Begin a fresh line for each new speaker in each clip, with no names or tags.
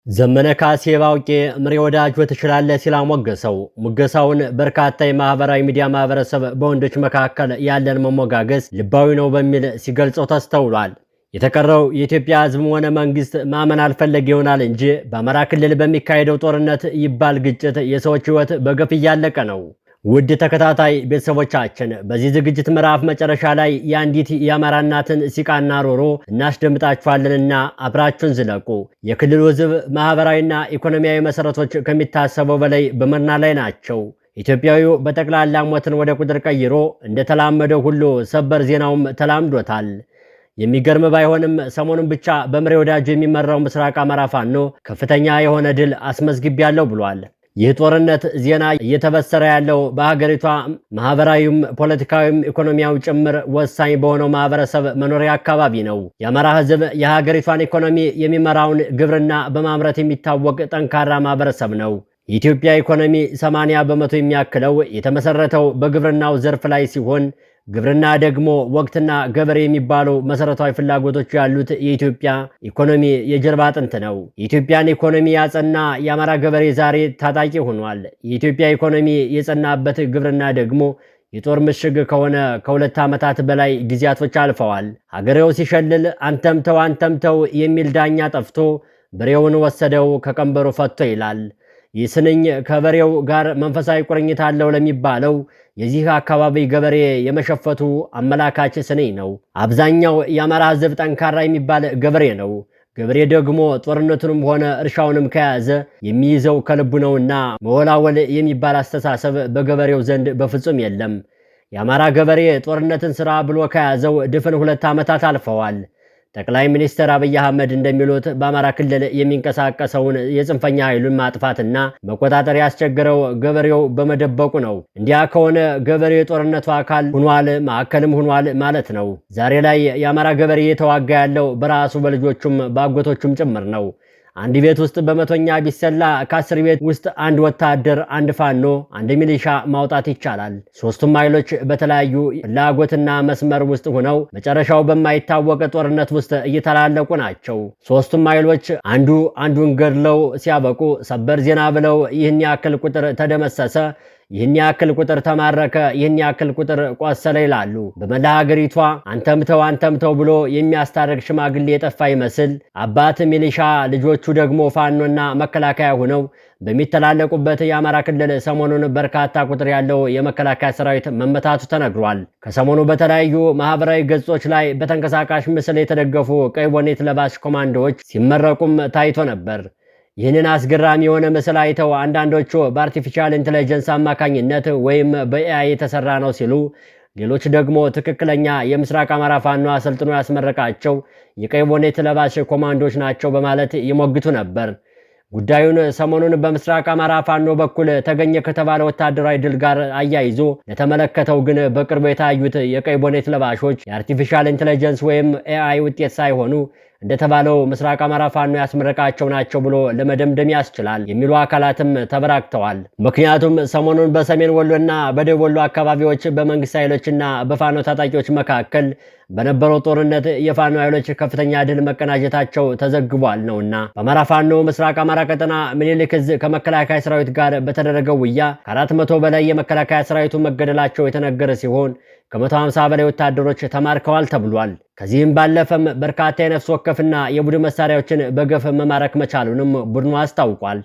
ዘመነ ካሴ ባውቄ ምሬ ወዳጅ ወትችላለ ሲል አሞገሰው። ሙገሳውን በርካታ የማህበራዊ ሚዲያ ማህበረሰብ በወንዶች መካከል ያለን መሞጋገስ ልባዊ ነው በሚል ሲገልጸው ተስተውሏል። የተቀረው የኢትዮጵያ ሕዝብም ሆነ መንግስት ማመን አልፈለገ ይሆናል እንጂ በአማራ ክልል በሚካሄደው ጦርነት ይባል ግጭት የሰዎች ሕይወት በገፍ እያለቀ ነው። ውድ ተከታታይ ቤተሰቦቻችን በዚህ ዝግጅት ምዕራፍ መጨረሻ ላይ የአንዲት የአማራ እናትን ሲቃና ሮሮ እናስደምጣችኋለንና አብራችሁን ዝለቁ። የክልሉ ሕዝብ ማህበራዊና ኢኮኖሚያዊ መሰረቶች ከሚታሰበው በላይ በመና ላይ ናቸው። ኢትዮጵያዊው በጠቅላላ ሞትን ወደ ቁጥር ቀይሮ እንደተላመደው ሁሉ ሰበር ዜናውም ተላምዶታል። የሚገርም ባይሆንም ሰሞኑን ብቻ በምሬ ወዳጁ የሚመራው ምስራቅ አማራ ፋኖ ከፍተኛ የሆነ ድል አስመዝግቤያለሁ ብሏል። ይህ ጦርነት ዜና እየተበሰረ ያለው በሀገሪቷ ማህበራዊም ፖለቲካዊም ኢኮኖሚያዊ ጭምር ወሳኝ በሆነው ማህበረሰብ መኖሪያ አካባቢ ነው። የአማራ ህዝብ የሀገሪቷን ኢኮኖሚ የሚመራውን ግብርና በማምረት የሚታወቅ ጠንካራ ማህበረሰብ ነው። የኢትዮጵያ ኢኮኖሚ 80 በመቶ የሚያክለው የተመሰረተው በግብርናው ዘርፍ ላይ ሲሆን ግብርና ደግሞ ወቅትና ገበሬ የሚባሉ መሰረታዊ ፍላጎቶች ያሉት የኢትዮጵያ ኢኮኖሚ የጀርባ አጥንት ነው። የኢትዮጵያን ኢኮኖሚ ያጸና የአማራ ገበሬ ዛሬ ታጣቂ ሆኗል። የኢትዮጵያ ኢኮኖሚ የጸናበት ግብርና ደግሞ የጦር ምሽግ ከሆነ ከ2 ዓመታት በላይ ጊዜያቶች አልፈዋል። ሀገሬው ሲሸልል አንተምተው የሚል ዳኛ ጠፍቶ በሬውን ወሰደው ከቀንበሩ ፈቶ ይላል። ይህ ስንኝ ከበሬው ጋር መንፈሳዊ ቁርኝት አለው ለሚባለው የዚህ አካባቢ ገበሬ የመሸፈቱ አመላካች ስንኝ ነው። አብዛኛው የአማራ ህዝብ ጠንካራ የሚባል ገበሬ ነው። ገበሬ ደግሞ ጦርነቱንም ሆነ እርሻውንም ከያዘ የሚይዘው ከልቡ ነውና መወላወል የሚባል አስተሳሰብ በገበሬው ዘንድ በፍጹም የለም። የአማራ ገበሬ ጦርነትን ስራ ብሎ ከያዘው ድፍን 2 ዓመታት አልፈዋል። ጠቅላይ ሚኒስትር አብይ አህመድ እንደሚሉት በአማራ ክልል የሚንቀሳቀሰውን የጽንፈኛ ኃይሉን ማጥፋትና መቆጣጠር ያስቸገረው ገበሬው በመደበቁ ነው። እንዲያ ከሆነ ገበሬው የጦርነቱ አካል ሆኗል፣ ማዕከልም ሆኗል ማለት ነው። ዛሬ ላይ የአማራ ገበሬ እየተዋጋ ያለው በራሱ በልጆቹም በአጎቶቹም ጭምር ነው። አንድ ቤት ውስጥ በመቶኛ ቢሰላ ከ10 ቤት ውስጥ አንድ ወታደር፣ አንድ ፋኖ፣ አንድ ሚሊሻ ማውጣት ይቻላል። ሶስቱም ኃይሎች በተለያዩ ፍላጎትና መስመር ውስጥ ሆነው መጨረሻው በማይታወቅ ጦርነት ውስጥ እየተላለቁ ናቸው። ሶስቱም ኃይሎች አንዱን ገድለው ሲያበቁ ሰበር ዜና ብለው ይህን ያክል ቁጥር ተደመሰሰ፣ ይህን ያክል ቁጥር ተማረከ፣ ይህን ያክል ቁጥር ቆሰለ ይላሉ። በመላ ሀገሪቷ አንተምተው ብሎ የሚያስታርቅ ሽማግሌ የጠፋ ይመስል አባት ሚሊሻ፣ ልጆቹ ደግሞ ፋኖና መከላከያ ሆነው በሚተላለቁበት የአማራ ክልል ሰሞኑን በርካታ ቁጥር ያለው የመከላከያ ሰራዊት መመታቱ ተነግሯል። ከሰሞኑ በተለያዩ ማህበራዊ ገጾች ላይ በተንቀሳቃሽ ምስል የተደገፉ ቀይ ቦኔት ለባሽ ኮማንዶዎች ሲመረቁም ታይቶ ነበር። ይህንን አስገራሚ የሆነ ምስል አይተው አንዳንዶቹ በአርቲፊሻል ኢንተለጀንስ አማካኝነት ወይም በኤአይ የተሰራ ነው ሲሉ፣ ሌሎች ደግሞ ትክክለኛ የምስራቅ አማራ ፋኖ አሰልጥኖ ያስመረቃቸው የቀይ ቦኔት ለባሽ ኮማንዶች ናቸው በማለት ይሞግቱ ነበር። ጉዳዩን ሰሞኑን በምስራቅ አማራ ፋኖ በኩል ተገኘ ከተባለ ወታደራዊ ድል ጋር አያይዞ ለተመለከተው ግን በቅርቡ የታዩት የቀይ ቦኔት ለባሾች የአርቲፊሻል ኢንተለጀንስ ወይም ኤአይ ውጤት ሳይሆኑ እንደተባለው ምስራቅ አማራ ፋኖ ያስመረቃቸው ናቸው ብሎ ለመደምደም ያስችላል የሚሉ አካላትም ተበራክተዋል። ምክንያቱም ሰሞኑን በሰሜን ወሎና በደቡብ ወሎ አካባቢዎች በመንግስት ኃይሎችና በፋኖ ታጣቂዎች መካከል በነበረው ጦርነት የፋኖ ኃይሎች ከፍተኛ ድል መቀናጀታቸው ተዘግቧል ነውና በአማራ ፋኖ ምስራቅ አማራ ቀጠና ምኒልክ ዕዝ ከመከላከያ ሰራዊት ጋር በተደረገው ውጊያ ከ400 በላይ የመከላከያ ሰራዊቱ መገደላቸው የተነገረ ሲሆን ከ150 በላይ ወታደሮች ተማርከዋል ተብሏል። ከዚህም ባለፈም በርካታ የነፍስ ወከፍና የቡድን መሳሪያዎችን በገፍ መማረክ መቻሉንም ቡድኑ አስታውቋል።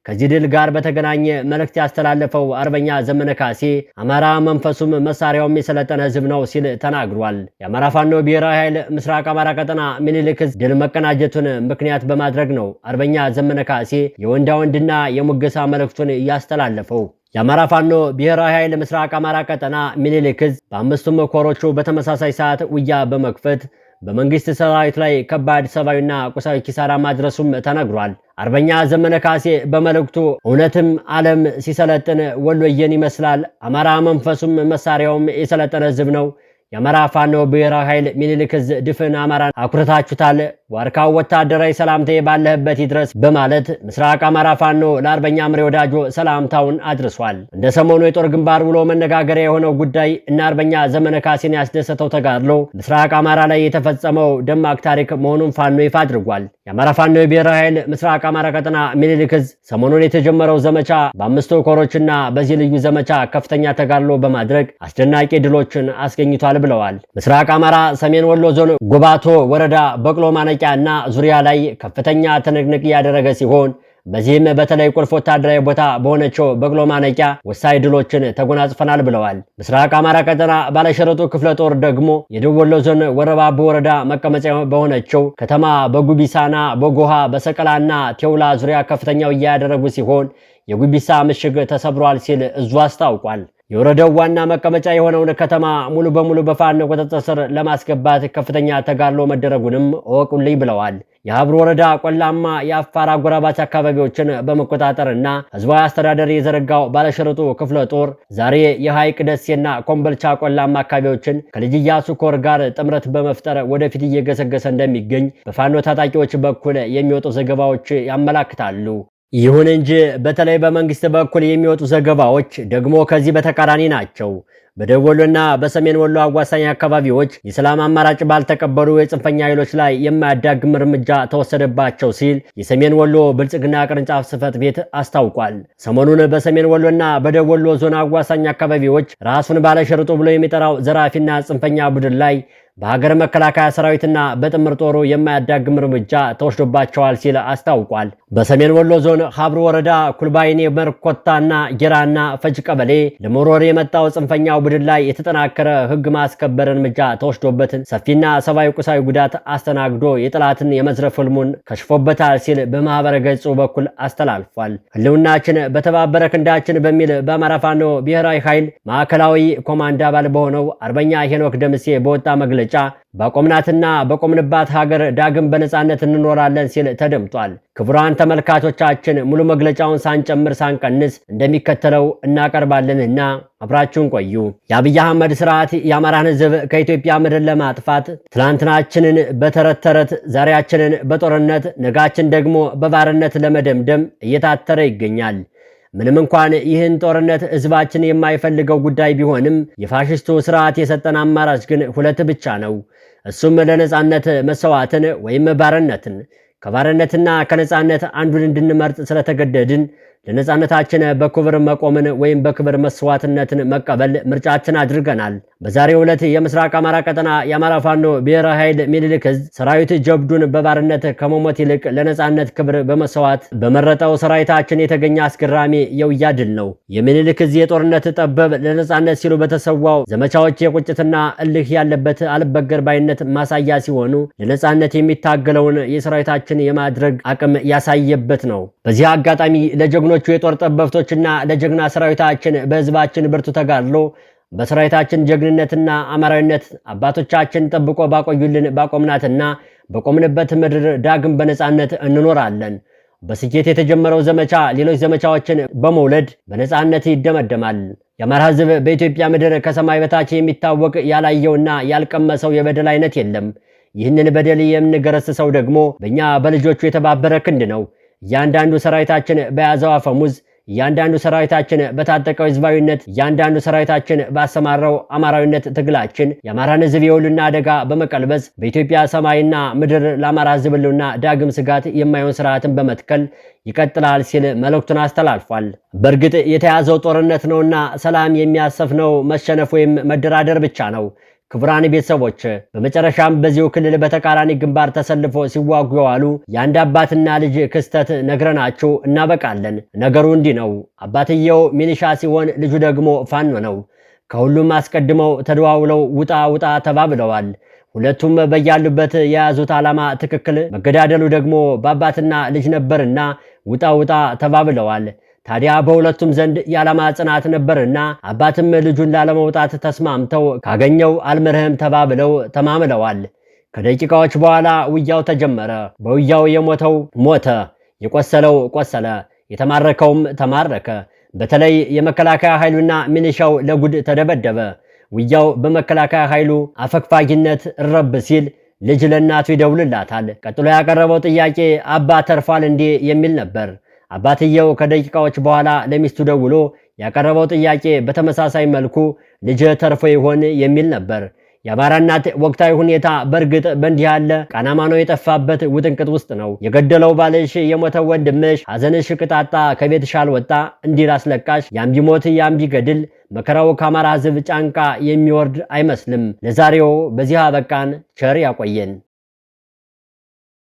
ከዚህ ድል ጋር በተገናኘ መልእክት ያስተላለፈው አርበኛ ዘመነ ካሴ አማራ መንፈሱም መሳሪያውም የሰለጠነ ህዝብ ነው ሲል ተናግሯል። የአማራ ፋኖ ብሔራዊ ኃይል ምስራቅ አማራ ቀጠና ምኒልክ ዕዝ ድል መቀናጀቱን ምክንያት በማድረግ ነው አርበኛ ዘመነ ካሴ የወንዳ ወንድና የሙገሳ መልእክቱን ያስተላለፈው። የአማራ ፋኖ ብሔራዊ ኃይል ምስራቅ አማራ ቀጠና ምኒልክ ዕዝ በአምስቱም ኮሮቹ በተመሳሳይ ሰዓት ውጊያ በመክፈት በመንግስት ሰራዊት ላይ ከባድ ሰብአዊና ቁሳዊ ኪሳራ ማድረሱም ተነግሯል። አርበኛ ዘመነ ካሴ በመልእክቱ እውነትም ዓለም ሲሰለጥን ወሎየን ይመስላል፣ አማራ መንፈሱም መሳሪያውም የሰለጠነ ህዝብ ነው፣ የአማራ ፋኖ ብሔራዊ ኃይል ሚኒልክ ዕዝ ድፍን አማራን አኩርታችሁታል፣ ዋርካው ወታደራዊ ሰላምታዬ ባለህበት ይድረስ በማለት ምስራቅ አማራ ፋኖ ለአርበኛ ምሬ ወዳጆ ሰላምታውን አድርሷል። እንደ ሰሞኑ የጦር ግንባር ብሎ መነጋገሪያ የሆነው ጉዳይ እና አርበኛ ዘመነ ካሴን ያስደሰተው ተጋድሎ ምስራቅ አማራ ላይ የተፈጸመው ደማቅ ታሪክ መሆኑን ፋኖ ይፋ አድርጓል። የአማራ ፋኖ ብሔራዊ ኃይል ምስራቅ አማራ ቀጠና ሚኒልክ ዕዝ ሰሞኑን የተጀመረው ዘመቻ በአምስቱ ኮሮችና በዚህ ልዩ ዘመቻ ከፍተኛ ተጋድሎ በማድረግ አስደናቂ ድሎችን አስገኝቷል ብለዋል። ምስራቅ አማራ ሰሜን ወሎ ዞን ጎባቶ ወረዳ በቅሎ ማነቂያ እና ዙሪያ ላይ ከፍተኛ ትንቅንቅ ያደረገ ሲሆን በዚህም በተለይ ቁልፍ ወታደራዊ ቦታ በሆነችው በቅሎ ማነቂያ ወሳኝ ድሎችን ተጎናጽፈናል ብለዋል። ምስራቅ አማራ ቀጠና ባለሸረጡ ክፍለ ጦር ደግሞ የደቡብ ወሎ ዞን ወረባቦ ወረዳ መቀመጫ በሆነችው ከተማ በጉቢሳና በጎሃ በሰቀላና ቴውላ ዙሪያ ከፍተኛ ውጊያ ያደረጉ ሲሆን የጉቢሳ ምሽግ ተሰብሯል ሲል እዙ አስታውቋል። የወረዳው ዋና መቀመጫ የሆነውን ከተማ ሙሉ በሙሉ በፋኖ ቁጥጥር ስር ለማስገባት ከፍተኛ ተጋድሎ መደረጉንም እወቁልኝ ብለዋል። የሀብሩ ወረዳ ቆላማ የአፋር አጎራባች አካባቢዎችን በመቆጣጠርና ህዝባዊ አስተዳደር የዘረጋው ባለሸርጡ ክፍለ ጦር ዛሬ የሐይቅ ደሴና ኮምቦልቻ ቆላማ አካባቢዎችን ከልጅ ኢያሱ ኮር ጋር ጥምረት በመፍጠር ወደፊት እየገሰገሰ እንደሚገኝ በፋኖ ታጣቂዎች በኩል የሚወጡ ዘገባዎች ያመላክታሉ። ይሁን እንጂ በተለይ በመንግስት በኩል የሚወጡ ዘገባዎች ደግሞ ከዚህ በተቃራኒ ናቸው። በደቡብ ወሎና በሰሜን ወሎ አዋሳኝ አካባቢዎች የሰላም አማራጭ ባልተቀበሉ የጽንፈኛ ኃይሎች ላይ የማያዳግም እርምጃ ተወሰደባቸው ሲል የሰሜን ወሎ ብልጽግና ቅርንጫፍ ጽሕፈት ቤት አስታውቋል። ሰሞኑን በሰሜን ወሎና በደቡብ ወሎ ዞን አዋሳኝ አካባቢዎች ራሱን ባለሸርጡ ብሎ የሚጠራው ዘራፊና ጽንፈኛ ቡድን ላይ በሀገር መከላከያ ሰራዊትና በጥምር ጦሩ የማያዳግም እርምጃ ተወስዶባቸዋል ሲል አስታውቋል። በሰሜን ወሎ ዞን ሀብሩ ወረዳ ኩልባይኔ መርኮታና ጌራና ፈጅ ቀበሌ ለመሮር የመጣው ጽንፈኛው ቡድን ላይ የተጠናከረ ህግ ማስከበር እርምጃ ተወስዶበት ሰፊና ሰብአዊ ቁሳዊ ጉዳት አስተናግዶ የጠላትን የመዝረፍ ህልሙን ከሽፎበታል ሲል በማህበረ ገጹ በኩል አስተላልፏል። ህልውናችን በተባበረ ክንዳችን በሚል በአማራ ፋኖ ብሔራዊ ኃይል ማዕከላዊ ኮማንድ አባል በሆነው አርበኛ ሄኖክ ደምሴ በወጣ መግለጫ በቆምናትና በቆምንባት ሀገር ዳግም በነጻነት እንኖራለን ሲል ተደምጧል። ክቡራን ተመልካቾቻችን ሙሉ መግለጫውን ሳንጨምር ሳንቀንስ እንደሚከተለው እናቀርባለንና አብራችሁን ቆዩ። የአብይ አህመድ ስርዓት የአማራን ህዝብ ከኢትዮጵያ ምድር ለማጥፋት ትላንትናችንን በተረት ተረት ዛሬያችንን በጦርነት ነጋችን ደግሞ በባርነት ለመደምደም እየታተረ ይገኛል። ምንም እንኳን ይህን ጦርነት ህዝባችን የማይፈልገው ጉዳይ ቢሆንም የፋሽስቱ ስርዓት የሰጠን አማራጭ ግን ሁለት ብቻ ነው። እሱም ለነጻነት መሰዋዕትን ወይም ባርነትን። ከባርነትና ከነጻነት አንዱን እንድንመርጥ ስለተገደድን ለነጻነታችን በክብር መቆምን ወይም በክብር መስዋዕትነትን መቀበል ምርጫችን አድርገናል። በዛሬው ዕለት የምስራቅ አማራ ቀጠና የአማራ ፋኖ ብሔራዊ ኃይል ሚኒልክ ዕዝ ሰራዊት ጀብዱን በባርነት ከመሞት ይልቅ ለነጻነት ክብር በመሰዋዕት በመረጠው ሰራዊታችን የተገኘ አስገራሚ የውጊያ ድል ነው። የሚኒልክ ዕዝ የጦርነት ጠበብ ለነጻነት ሲሉ በተሰዋው ዘመቻዎች የቁጭትና እልህ ያለበት አልበገር ባይነት ማሳያ ሲሆኑ ለነጻነት የሚታገለውን የሰራዊታችን የማድረግ አቅም ያሳየበት ነው። በዚህ አጋጣሚ ለጀግኖቹ የጦር ጠበብቶችና ለጀግና ሰራዊታችን በህዝባችን ብርቱ ተጋድሎ በሰራዊታችን ጀግንነትና አማራዊነት አባቶቻችን ጠብቆ ባቆዩልን ባቆምናትና በቆምንበት ምድር ዳግም በነጻነት እንኖራለን። በስኬት የተጀመረው ዘመቻ ሌሎች ዘመቻዎችን በመውለድ በነጻነት ይደመደማል። የአማራ ህዝብ በኢትዮጵያ ምድር ከሰማይ በታች የሚታወቅ ያላየውና ያልቀመሰው የበደል አይነት የለም። ይህንን በደል የምንገረስሰው ደግሞ በእኛ በልጆቹ የተባበረ ክንድ ነው። እያንዳንዱ ሰራዊታችን በያዘው አፈሙዝ፣ እያንዳንዱ ሰራዊታችን በታጠቀው ህዝባዊነት፣ እያንዳንዱ ሰራዊታችን ባሰማራው አማራዊነት ትግላችን የአማራን ህዝብ የሁሉና አደጋ በመቀልበስ በኢትዮጵያ ሰማይና ምድር ለአማራ ህዝብ ህልውና ዳግም ስጋት የማይሆን ስርዓትን በመትከል ይቀጥላል ሲል መልእክቱን አስተላልፏል። በእርግጥ የተያዘው ጦርነት ነውና ሰላም የሚያሰፍነው መሸነፍ ወይም መደራደር ብቻ ነው። ክቡራን ቤተሰቦች በመጨረሻም በዚሁ ክልል በተቃራኒ ግንባር ተሰልፎ ሲዋጉ የዋሉ የአንድ አባትና ልጅ ክስተት ነግረናችሁ እናበቃለን። ነገሩ እንዲህ ነው። አባትየው ሚሊሻ ሲሆን ልጁ ደግሞ ፋኖ ነው። ከሁሉም አስቀድመው ተደዋውለው ውጣ ውጣ ተባብለዋል። ሁለቱም በያሉበት የያዙት ዓላማ ትክክል፣ መገዳደሉ ደግሞ በአባትና ልጅ ነበርና ውጣ ውጣ ተባብለዋል። ታዲያ በሁለቱም ዘንድ የዓላማ ጽናት ነበርና አባትም ልጁን ላለመውጣት ተስማምተው ካገኘው አልምርህም ተባብለው ተማምለዋል። ከደቂቃዎች በኋላ ውያው ተጀመረ። በውያው የሞተው ሞተ፣ የቆሰለው ቆሰለ፣ የተማረከውም ተማረከ። በተለይ የመከላከያ ኃይሉና ሚሊሻው ለጉድ ተደበደበ። ውያው በመከላከያ ኃይሉ አፈግፋጊነት ረብ ሲል ልጅ ለእናቱ ይደውልላታል። ቀጥሎ ያቀረበው ጥያቄ አባ ተርፏል እንዴ የሚል ነበር። አባትየው ከደቂቃዎች በኋላ ለሚስቱ ደውሎ ያቀረበው ጥያቄ በተመሳሳይ መልኩ ልጅ ተርፎ ይሆን የሚል ነበር። የአማራ እናት ወቅታዊ ሁኔታ በእርግጥ በእንዲህ ያለ ቃናማኖ የጠፋበት ውጥንቅጥ ውስጥ ነው። የገደለው ባልሽ፣ የሞተው ወንድምሽ፣ ሐዘንሽ ቅጣጣ ከቤትሽ አልወጣ እንዲል አስለቃሽ ያም ቢሞት ያም ቢገድል መከራው ከአማራ ሕዝብ ጫንቃ የሚወርድ አይመስልም። ለዛሬው በዚህ አበቃን። ቸር ያቆየን።